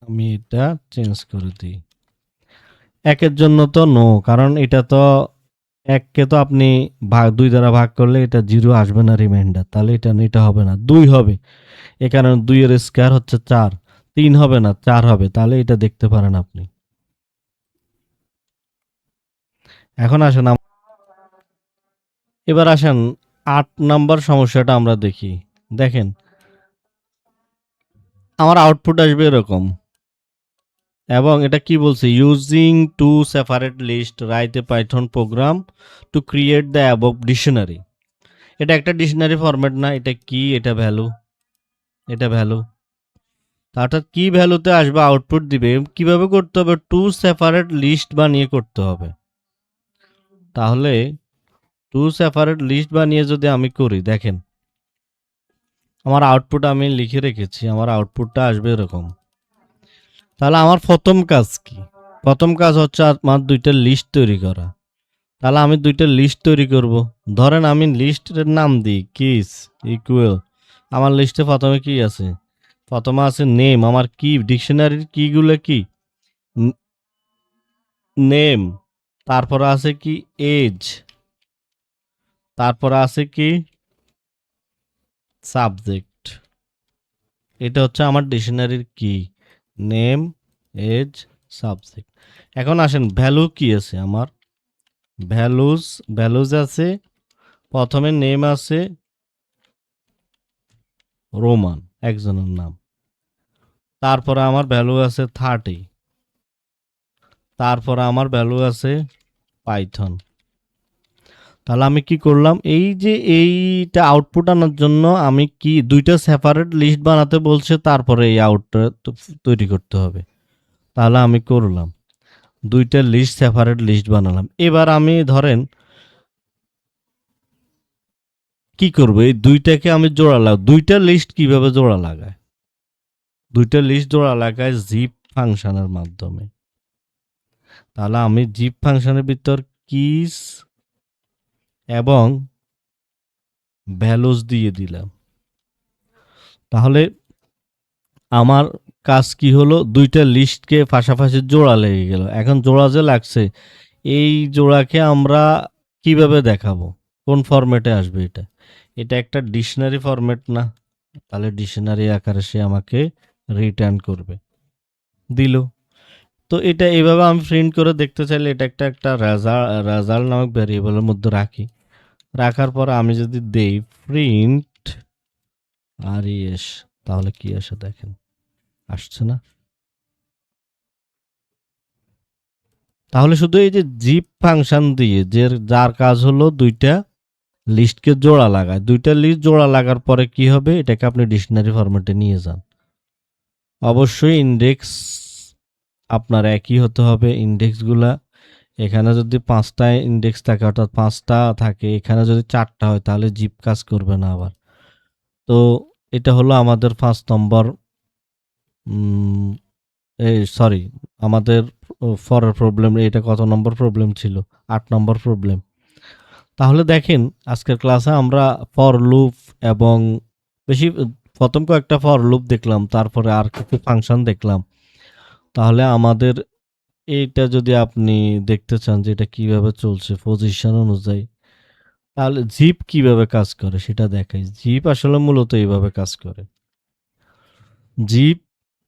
আমি এটা চেঞ্জ করে দিই, 1-এর জন্য তো নো, কারণ এটা তো 1কে তো আপনি 2 দ্বারা ভাগ করলে এটা 0 আসবে না রিমাইন্ডার, তাহলে এটা হবে না, 2 হবে, এ কারণে 2-এর স্কয়ার হচ্ছে 4, 3 হবে না 4 হবে, তাহলে এটা দেখতে পারেন আপনি। এখন আসেন এবার আসেন 8 নাম্বার সমস্যাটা আমরা দেখি। দেখেন আমার আউটপুট আসবে এরকম, এবং এটা কি বলছে, using two separate list write a Python program to create the above dictionary. এটা একটা ডিকশনারি ফরম্যাট না, এটা কি, এটা ভ্যালু, এটা ভ্যালু, অর্থাৎ কি ভ্যালুতে আসবে আউটপুট দিবে, কিভাবে করতে হবে, টু সেপারেট লিস্ট বানিয়ে করতে হবে। তাহলে টু সেপারেট লিস্ট বানিয়ে যদি আমি করি, দেখেন আমার আউটপুট আমি লিখে রেখেছি, আমার আউটপুটটা আসবে এরকম। তাহলে আমার প্রথম কাজ কি, প্রথম কাজ হচ্ছে আমার 2টা লিস্ট তৈরি করা। তাহলে আমি 2টা লিস্ট তৈরি করব। ধরেন আমি লিস্টের নাম দিই কিস ইকুয়াল, আমার লিস্টে প্রথমে কি আছে, প্রথমে আছে নেম, আমার কি ডিকশনারির কিগুলো কি, নেম, তারপরে আছে কি এজ, তারপরে আছে কি সাবজেক্ট। এটা হচ্ছে আমার ডিকশনারির কি, নেম, এজ, সাবজেক্ট। এখন আসেন ভ্যালু কি আছে, আমার ভ্যালুজ আছে, প্রথমে নেম আছে রোমান, একজনের নাম, তারপরে আমার ভ্যালু আছে 30, তারপরে আমার ভ্যালু আছে পাইথন। তাহলে আমি কি করলাম, এই যে এইটা আউটপুট আনার জন্য আমি কি 2টা সেপারেট লিস্ট বানাতে বলছে, তারপরে এই আউটটা তৈরি করতে হবে। তাহলে আমি করলাম 2টা লিস্ট সেপারেট লিস্ট বানালাম। এবার আমি ধরেন কি করব, এই 2টাকে আমি জোড়া লাগাই, 2টা লিস্ট কিভাবে জোড়া লাগায়, 2টা লিস্ট জোড়া লাগায় জিপ ফাংশনের মাধ্যমে। তাহলে আমি জিপ ফাংশনের ভিতর কিস এবং ভ্যালুস দিয়ে দিলাম। তাহলে আমার কাজ কি হলো, দুইটা লিস্টকে পাশাপাশি জোড়া লেগে গেল। এখন জোড়া যে লাগছে, এই জোড়াকে আমরা কিভাবে দেখাবো, কোন ফরম্যাটে আসবে এটা? এটা একটা ডিকশনারি ফরম্যাট না, তাহলে ডিকশনারি আকারে সে আমাকে রিটার্ন করবে, দিল। তো এটা এইভাবে আমি প্রিন্ট করে দেখতে চাইলে এটা একটা রেজাল্ট নামক ভ্যারিয়েবলের মধ্যে রাখি। রাখার পর আমি যদি দেই প্রিন্ট res, তাহলে কি আসে দেখেন, আসছে না? তাহলে শুধু এই যে জিপ ফাংশন দিয়ে যার কাজ হলো দুইটা লিস্টকে জোড়া লাগায়, দুইটা লিস্ট জোড়া লাগার পরে কি হবে, এটাকে আপনি ডিকশনারি ফরম্যাটে নিয়ে যান। অবশ্যই ইন্ডেক্স আপনার একই হতে হবে। ইন্ডেক্সগুলা এখানে যদি 5টা ইন্ডেক্স থাকে, অর্থাৎ 5টা থাকে, এখানে যদি 4টা হয় তাহলে জিপ কাজ করবে না আবার। তো এটা হলো আমাদের 5 নম্বর, সরি, আমাদের ফরের প্রবলেম। এটা কত নম্বর প্রবলেম ছিল? 8 নম্বর প্রবলেম। তাহলে দেখেন আজকের ক্লাসে আমরা ফর লুপ এবং প্রথম কয়েকটা ফর লুপ দেখলাম, তারপরে আর কিছু ফাংশন দেখলাম। তাহলে আমাদের এইটা যদি আপনি দেখতে চান যে এটা কিভাবে চলছে পজিশন অনুযায়ী, তাহলে জিপ কিভাবে কাজ করে সেটা দেখাই। জিপ আসলে মূলত এইভাবে কাজ করে। জিপ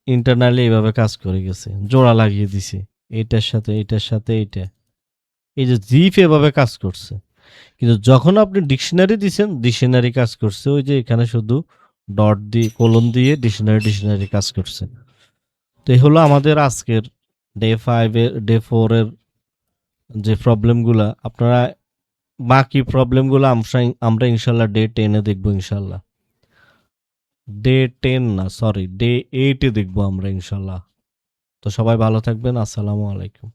ইন্টারনালি এইভাবে কাজ করে গেছে, জোড়া লাগিয়ে দিছে এটার সাথে এটার সাথে এইটা। এই যে জিপ এভাবে কাজ করছে, কিন্তু যখন আপনি ডিকশনারি দিছেন, ডিকশনারি কাজ করছে ওই যে এখানে শুধু ডট দিয়ে কোলন দিয়ে ডিকশনারি কাজ করছে। তো এই হলো আমাদের আজকের ডে 5 এর ডে 4 এর যে প্রবলেমগুলা। আপনারা বাকি প্রবলেমগুলো আমরা ইনশাল্লাহ ডে 10 এ দেখবো ইনশাল্লাহ। ডে 10 না, সরি, ডে 8 এ দেখবো আমরা ইনশাল্লাহ। তো সবাই ভালো থাকবেন। আসসালামু আলাইকুম।